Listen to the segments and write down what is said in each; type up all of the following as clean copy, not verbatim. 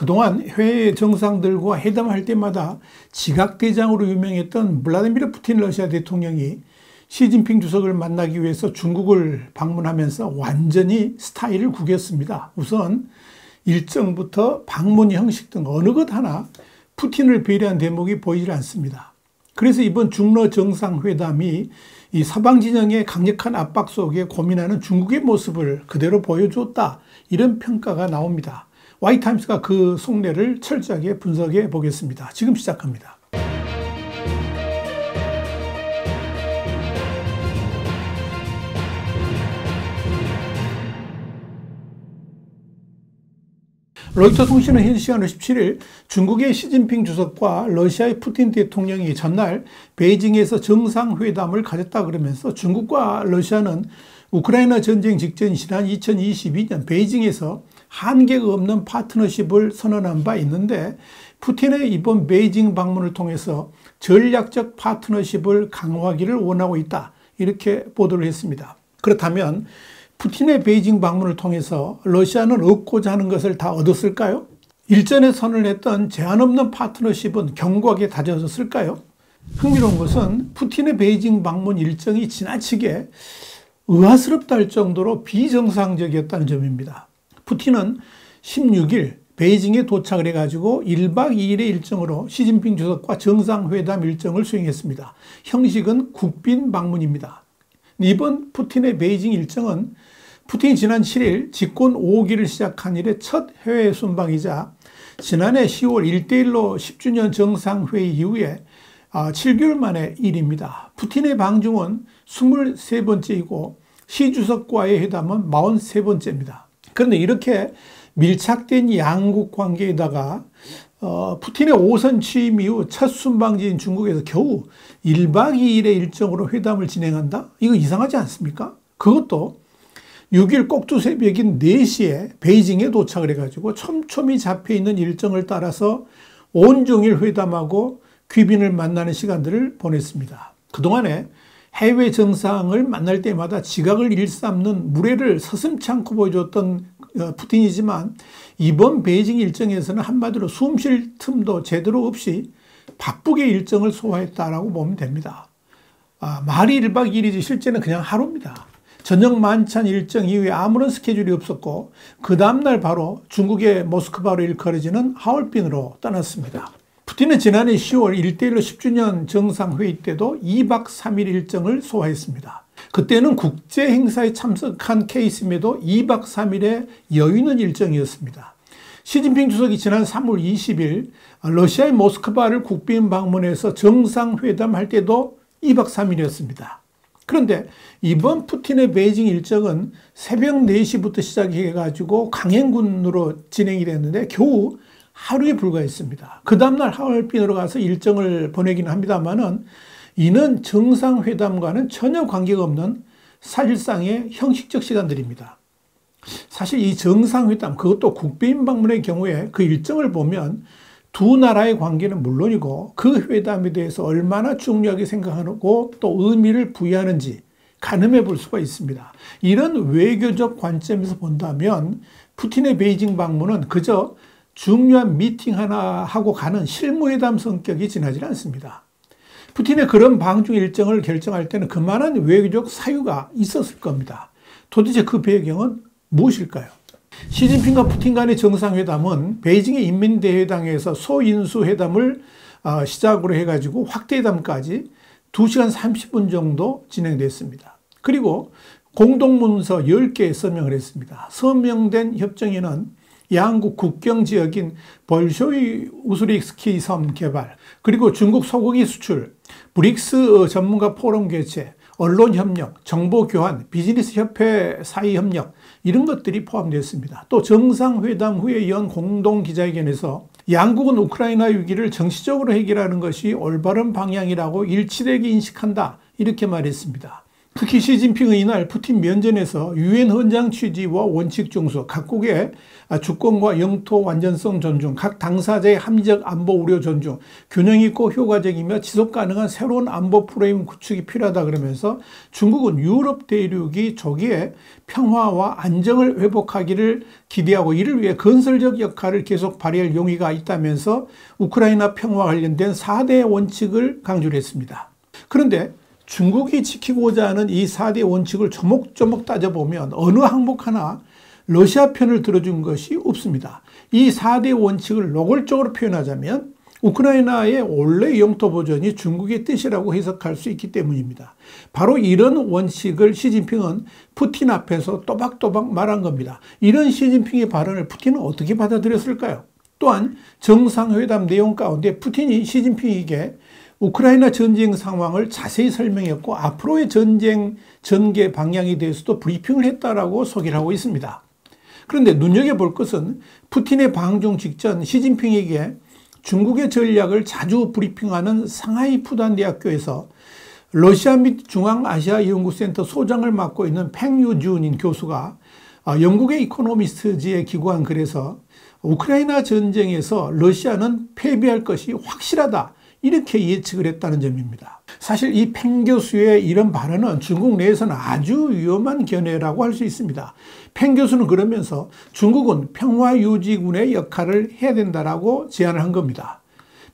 그동안 해외 정상들과 회담할 때마다 지각대장으로 유명했던 블라디미르 푸틴 러시아 대통령이 시진핑 주석을 만나기 위해서 중국을 방문하면서 완전히 스타일을 구겼습니다. 우선 일정부터 방문 형식 등 어느 것 하나 푸틴을 배려한 대목이 보이질 않습니다. 그래서 이번 중러 정상회담이 이 서방 진영의 강력한 압박 속에 고민하는 중국의 모습을 그대로 보여줬다, 이런 평가가 나옵니다. 와이타임스가 그 속내를 철저하게 분석해 보겠습니다. 지금 시작합니다. 로이터 통신은 현 시간으로 17일 중국의 시진핑 주석과 러시아의 푸틴 대통령이 전날 베이징에서 정상회담을 가졌다 그러면서 중국과 러시아는 우크라이나 전쟁 직전인 지난 2022년 베이징에서 한계가 없는 파트너십을 선언한 바 있는데, 푸틴의 이번 베이징 방문을 통해서 전략적 파트너십을 강화하기를 원하고 있다, 이렇게 보도를 했습니다. 그렇다면 푸틴의 베이징 방문을 통해서 러시아는 얻고자 하는 것을 다 얻었을까요? 일전에 선언을 했던 제한 없는 파트너십은 견고하게 다져졌을까요? 흥미로운 것은 푸틴의 베이징 방문 일정이 지나치게 의아스럽다 할 정도로 비정상적이었다는 점입니다. 푸틴은 16일 베이징에 도착을 해가지고 1박 2일의 일정으로 시진핑 주석과 정상회담 일정을 수행했습니다. 형식은 국빈 방문입니다. 이번 푸틴의 베이징 일정은 푸틴이 지난 7일 집권 5기를 시작한 이래 첫 해외 순방이자 지난해 10월 1대1로 10주년 정상회의 이후에 7개월 만의 일입니다. 푸틴의 방중은 23번째이고 시 주석과의 회담은 43번째입니다. 그런데 이렇게 밀착된 양국 관계에다가 푸틴의 5선 취임 이후 첫 순방지인 중국에서 겨우 1박 2일의 일정으로 회담을 진행한다? 이거 이상하지 않습니까? 그것도 6일 꼭두 새벽인 4시에 베이징에 도착을 해가지고 촘촘히 잡혀있는 일정을 따라서 온종일 회담하고 귀빈을 만나는 시간들을 보냈습니다. 그동안에 해외 정상을 만날 때마다 지각을 일삼는 무례를 서슴지 않고 보여줬던 푸틴이지만, 이번 베이징 일정에서는 한마디로 숨 쉴 틈도 제대로 없이 바쁘게 일정을 소화했다라고 보면 됩니다. 말이 1박 2일이지 실제는 그냥 하루입니다. 저녁 만찬 일정 이후에 아무런 스케줄이 없었고, 그 다음날 바로 중국의 모스크바로 일컬어지는 하얼빈으로 떠났습니다. 푸틴은 지난해 10월 1대1로 10주년 정상회의 때도 2박 3일 일정을 소화했습니다. 그때는 국제 행사에 참석한 케이스임에도 2박 3일의 여유 있는 일정이었습니다. 시진핑 주석이 지난 3월 20일 러시아의 모스크바를 국빈 방문해서 정상회담할 때도 2박 3일이었습니다. 그런데 이번 푸틴의 베이징 일정은 새벽 4시부터 시작해가지고 강행군으로 진행이 됐는데 겨우 하루에 불과했습니다. 그 다음날 하얼빈으로 가서 일정을 보내기는 합니다만은 이는 정상회담과는 전혀 관계가 없는 사실상의 형식적 시간들입니다. 사실 이 정상회담, 그것도 국빈 방문의 경우에 그 일정을 보면 두 나라의 관계는 물론이고 그 회담에 대해서 얼마나 중요하게 생각하고 또 의미를 부여하는지 가늠해 볼 수가 있습니다. 이런 외교적 관점에서 본다면 푸틴의 베이징 방문은 그저 중요한 미팅 하나 하고 가는 실무회담 성격이 지나지 않습니다. 푸틴의 그런 방중 일정을 결정할 때는 그만한 외교적 사유가 있었을 겁니다. 도대체 그 배경은 무엇일까요? 시진핑과 푸틴 간의 정상회담은 베이징의 인민대회당에서 소인수회담을 시작으로 해가지고 확대회담까지 2시간 30분 정도 진행됐습니다. 그리고 공동문서 10개 서명을 했습니다. 서명된 협정에는 양국 국경 지역인 볼쇼이 우스리스키 섬 개발, 그리고 중국 소고기 수출, 브릭스 전문가 포럼 개최, 언론 협력, 정보 교환, 비즈니스 협회 사이 협력, 이런 것들이 포함되었습니다. 또 정상회담 후에 연 공동 기자회견에서 양국은 우크라이나 위기를 정치적으로 해결하는 것이 올바른 방향이라고 일치되게 인식한다, 이렇게 말했습니다. 특히 시진핑의 이날 푸틴 면전에서 유엔 헌장 취지와 원칙 준수, 각국의 주권과 영토 완전성 존중, 각 당사자의 합리적 안보 우려 존중, 균형 있고 효과적이며 지속 가능한 새로운 안보 프레임 구축이 필요하다 그러면서 중국은 유럽 대륙이 조기에 평화와 안정을 회복하기를 기대하고 이를 위해 건설적 역할을 계속 발휘할 용의가 있다면서 우크라이나 평화 관련된 4대 원칙을 강조를 했습니다. 그런데 중국이 지키고자 하는 이 4대 원칙을 조목조목 따져보면 어느 항목 하나 러시아 편을 들어준 것이 없습니다. 이 4대 원칙을 노골적으로 표현하자면 우크라이나의 원래 영토 보전이 중국의 뜻이라고 해석할 수 있기 때문입니다. 바로 이런 원칙을 시진핑은 푸틴 앞에서 또박또박 말한 겁니다. 이런 시진핑의 발언을 푸틴은 어떻게 받아들였을까요? 또한 정상회담 내용 가운데 푸틴이 시진핑에게 우크라이나 전쟁 상황을 자세히 설명했고 앞으로의 전쟁 전개 방향에 대해서도 브리핑을 했다라고 소개를 하고 있습니다. 그런데 눈여겨볼 것은 푸틴의 방중 직전 시진핑에게 중국의 전략을 자주 브리핑하는 상하이 푸단대학교에서 러시아 및 중앙아시아연구센터 소장을 맡고 있는 팽유준 교수가 영국의 이코노미스트지에 기고한 글에서 우크라이나 전쟁에서 러시아는 패배할 것이 확실하다, 이렇게 예측을 했다는 점입니다. 사실 이 팽 교수의 이런 발언은 중국 내에서는 아주 위험한 견해라고 할 수 있습니다. 팽 교수는 그러면서 중국은 평화유지군의 역할을 해야 된다라고 제안을 한 겁니다.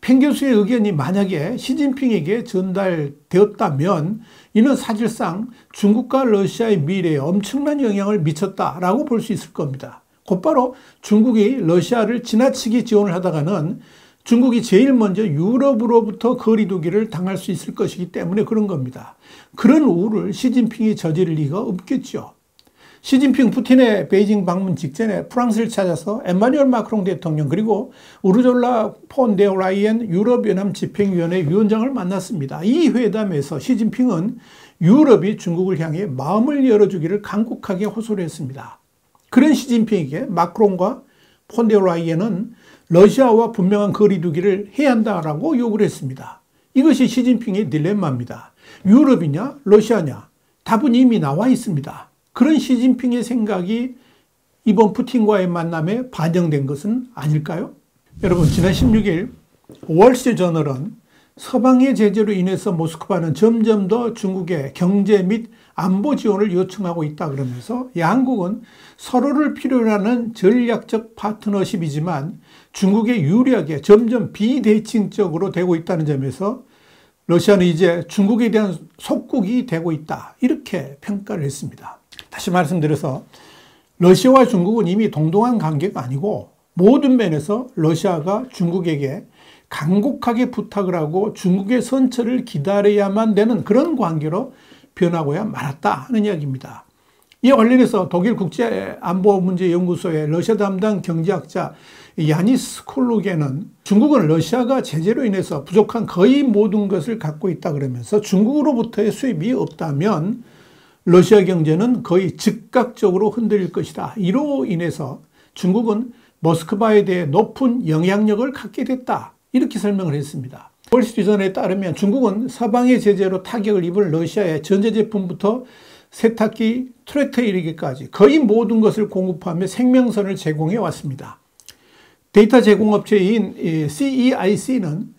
팽 교수의 의견이 만약에 시진핑에게 전달되었다면 이는 사실상 중국과 러시아의 미래에 엄청난 영향을 미쳤다라고 볼 수 있을 겁니다. 곧바로 중국이 러시아를 지나치게 지원을 하다가는 중국이 제일 먼저 유럽으로부터 거리두기를 당할 수 있을 것이기 때문에 그런 겁니다. 그런 우를 시진핑이 저지를 리가 없겠죠. 시진핑 푸틴의 베이징 방문 직전에 프랑스를 찾아서 에마뉴엘 마크롱 대통령 그리고 우르졸라 폰 데어 라이엔 유럽연합 집행위원회 위원장을 만났습니다. 이 회담에서 시진핑은 유럽이 중국을 향해 마음을 열어주기를 간곡하게 호소를 했습니다. 그런 시진핑에게 마크롱과 폰 데어 라이엔은 러시아와 분명한 거리두기를 해야 한다라고 요구를 했습니다. 이것이 시진핑의 딜레마입니다. 유럽이냐 러시아냐, 답은 이미 나와 있습니다. 그런 시진핑의 생각이 이번 푸틴과의 만남에 반영된 것은 아닐까요? 여러분, 지난 16일 월스트리트저널은 서방의 제재로 인해서 모스크바는 점점 더 중국의 경제 및 안보 지원을 요청하고 있다 그러면서 양국은 서로를 필요로 하는 전략적 파트너십이지만 중국에 유리하게 점점 비대칭적으로 되고 있다는 점에서 러시아는 이제 중국에 대한 속국이 되고 있다, 이렇게 평가를 했습니다. 다시 말씀드려서 러시아와 중국은 이미 동등한 관계가 아니고 모든 면에서 러시아가 중국에게 간곡하게 부탁을 하고 중국의 선처를 기다려야만 되는 그런 관계로 변하고야 말았다 하는 이야기입니다. 이에 관련해서 독일 국제안보문제연구소의 러시아 담당 경제학자 야니스 콜루게는 중국은 러시아가 제재로 인해서 부족한 거의 모든 것을 갖고 있다 그러면서 중국으로부터의 수입이 없다면 러시아 경제는 거의 즉각적으로 흔들릴 것이다. 이로 인해서 중국은 모스크바에 대해 높은 영향력을 갖게 됐다, 이렇게 설명을 했습니다. 월스트리트저널에 따르면 중국은 서방의 제재로 타격을 입은 러시아의 전자제품부터 세탁기, 트랙터에 이르기까지 거의 모든 것을 공급하며 생명선을 제공해 왔습니다. 데이터 제공업체인 CEIC는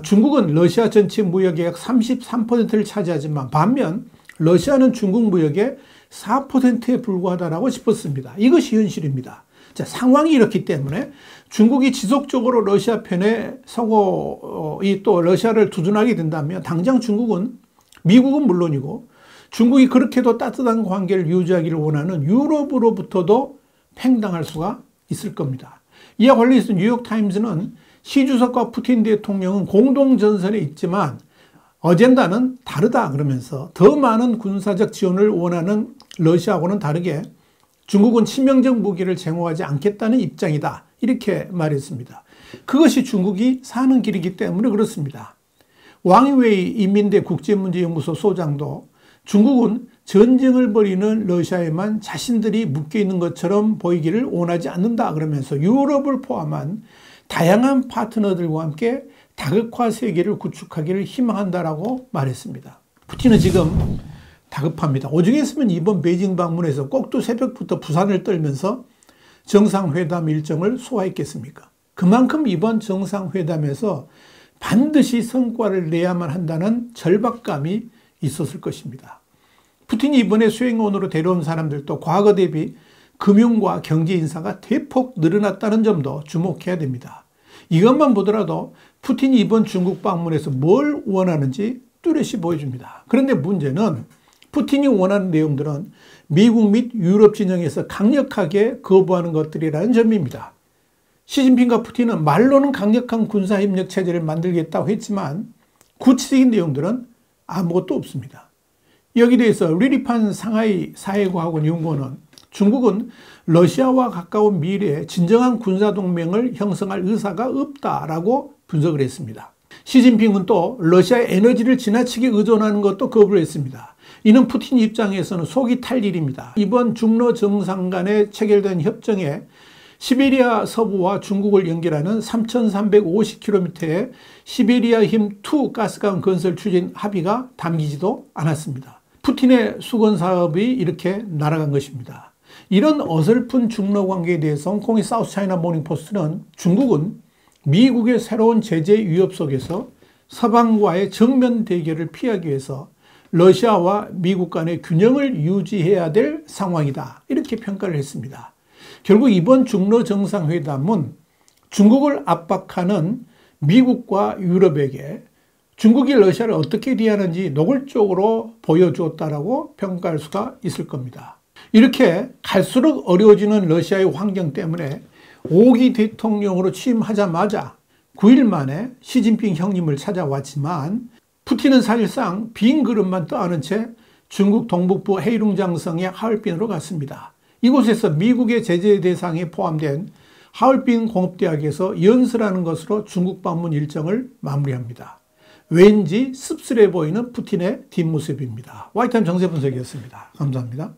중국은 러시아 전체 무역의 약 33%를 차지하지만 반면 러시아는 중국 무역의 4%에 불과하다고 짚었습니다. 이것이 현실입니다. 자, 상황이 이렇기 때문에 중국이 지속적으로 러시아 편에 서고 또 러시아를 두둔하게 된다면 당장 중국은, 미국은 물론이고 중국이 그렇게도 따뜻한 관계를 유지하기를 원하는 유럽으로부터도 팽당할 수가 있을 겁니다. 이와 관련해서 뉴욕타임즈는 시 주석과 푸틴 대통령은 공동전선에 있지만 어젠다는 다르다 그러면서 더 많은 군사적 지원을 원하는 러시아하고는 다르게 중국은 치명적 무기를 제공하지 않겠다는 입장이다, 이렇게 말했습니다. 그것이 중국이 사는 길이기 때문에 그렇습니다. 왕이웨이 인민대 국제문제연구소 소장도 중국은 전쟁을 벌이는 러시아에만 자신들이 묶여있는 것처럼 보이기를 원하지 않는다 그러면서 유럽을 포함한 다양한 파트너들과 함께 다극화 세계를 구축하기를 희망한다라고 말했습니다. 푸틴은 지금 다급합니다. 오죽했으면 이번 베이징 방문에서 꼭두 새벽부터 부산을 떨면서 정상회담 일정을 소화했겠습니까? 그만큼 이번 정상회담에서 반드시 성과를 내야만 한다는 절박감이 있었을 것입니다. 푸틴이 이번에 수행원으로 데려온 사람들도 과거 대비 금융과 경제 인사가 대폭 늘어났다는 점도 주목해야 됩니다. 이것만 보더라도 푸틴이 이번 중국 방문에서 뭘 원하는지 뚜렷이 보여줍니다. 그런데 문제는 푸틴이 원하는 내용들은 미국 및 유럽 진영에서 강력하게 거부하는 것들이라는 점입니다. 시진핑과 푸틴은 말로는 강력한 군사협력 체제를 만들겠다고 했지만 구체적인 내용들은 아무것도 없습니다. 여기에 대해서 리리판 상하이 사회과학원 연구원은 중국은 러시아와 가까운 미래에 진정한 군사동맹을 형성할 의사가 없다라고 분석을 했습니다. 시진핑은 또 러시아의 에너지를 지나치게 의존하는 것도 거부를 했습니다. 이는 푸틴 입장에서는 속이 탈 일입니다. 이번 중러 정상 간에 체결된 협정에 시베리아 서부와 중국을 연결하는 3,350km의 시베리아 힘2 가스관 건설 추진 합의가 담기지도 않았습니다. 푸틴의 수건 사업이 이렇게 날아간 것입니다. 이런 어설픈 중러 관계에 대해서 홍콩의 사우스차이나 모닝포스트는 중국은 미국의 새로운 제재 위협 속에서 서방과의 정면 대결을 피하기 위해서 러시아와 미국 간의 균형을 유지해야 될 상황이다. 이렇게 평가를 했습니다. 결국 이번 중러 정상회담은 중국을 압박하는 미국과 유럽에게 중국이 러시아를 어떻게 대하는지 노골적으로 보여주었다라고 평가할 수가 있을 겁니다. 이렇게 갈수록 어려워지는 러시아의 환경 때문에 5기 대통령으로 취임하자마자 9일 만에 시진핑 형님을 찾아왔지만 푸틴은 사실상 빈 그릇만 떠안은 채 중국 동북부 헤이룽장성의 하얼빈으로 갔습니다. 이곳에서 미국의 제재 대상에 포함된 하얼빈 공업대학에서 연설하는 것으로 중국 방문 일정을 마무리합니다. 왠지 씁쓸해 보이는 푸틴의 뒷모습입니다. 와이타임 정세 분석이었습니다. 감사합니다.